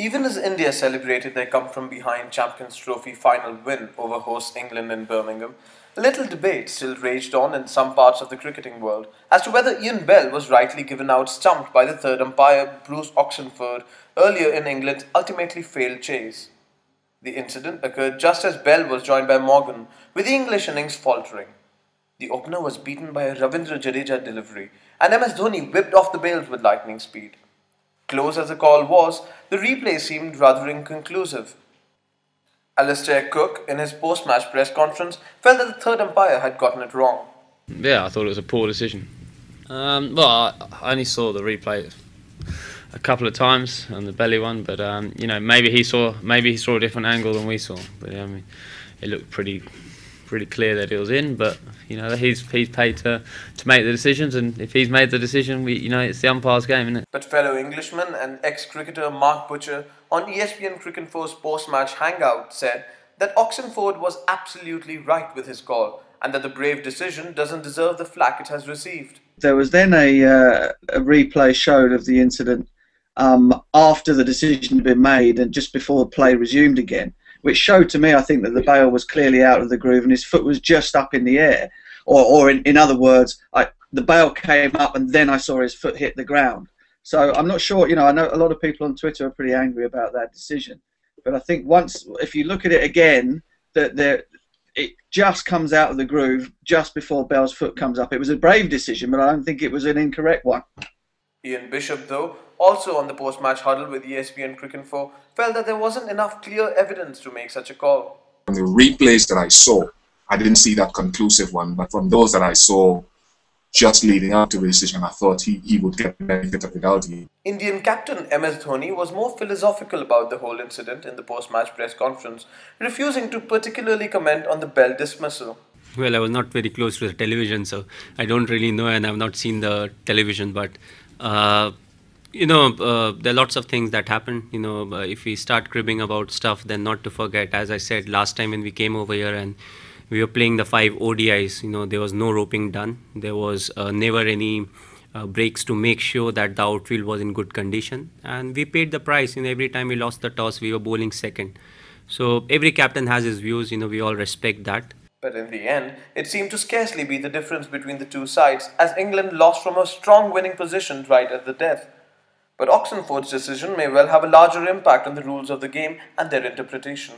Even as India celebrated their come-from-behind Champions Trophy final win over host England in Birmingham, a little debate still raged on in some parts of the cricketing world as to whether Ian Bell was rightly given out stumped by the third umpire Bruce Oxenford earlier in England's ultimately failed chase. The incident occurred just as Bell was joined by Morgan, with the English innings faltering. The opener was beaten by a Ravindra Jadeja delivery, and MS Dhoni whipped off the bails with lightning speed. Close as the call was, the replay seemed rather inconclusive. Alistair Cook, in his post-match press conference, felt that the third umpire had gotten it wrong. Yeah, I thought it was a poor decision. I only saw the replay a couple of times on the belly one, but maybe he saw a different angle than we saw. But it looked pretty clear that it was in. But he's paid to make the decisions, and if he's made the decision, it's the umpire's game, isn't it? But fellow Englishman and ex-cricketer Mark Butcher on ESPN Cricinfo's post-match hangout said that Oxenford was absolutely right with his call, and that the brave decision doesn't deserve the flack it has received. There was then a replay showed of the incident after the decision had been made and just before play resumed again, which showed to me, I think, that the bail was clearly out of the groove and his foot was just up in the air. Or in other words, the bail came up and then I saw his foot hit the ground. So I'm not sure, I know a lot of people on Twitter are pretty angry about that decision. But I think if you look at it again, it just comes out of the groove just before Bell's foot comes up. It was a brave decision, but I don't think it was an incorrect one. Ian Bishop, though, also on the post-match huddle with ESPN Cricinfo, felt that there wasn't enough clear evidence to make such a call. From the replays that I saw, I didn't see that conclusive one, but from those that I saw just leading up to the decision, I thought he would get the benefit of the doubt. Indian captain MS Dhoni was more philosophical about the whole incident in the post-match press conference, refusing to particularly comment on the Bell dismissal. Well, I was not very close to the television, so I don't really know, and I've not seen the television, but there are lots of things that happen. If we start cribbing about stuff, then not to forget, as I said last time when we came over here and we were playing the 5 ODIs, there was no roping done. There was never any breaks to make sure that the outfield was in good condition. And we paid the price. Every time we lost the toss, we were bowling second. So every captain has his views. We all respect that. But in the end, it seemed to scarcely be the difference between the two sides, as England lost from a strong winning position right at the death. But Oxenford's decision may well have a larger impact on the rules of the game and their interpretation.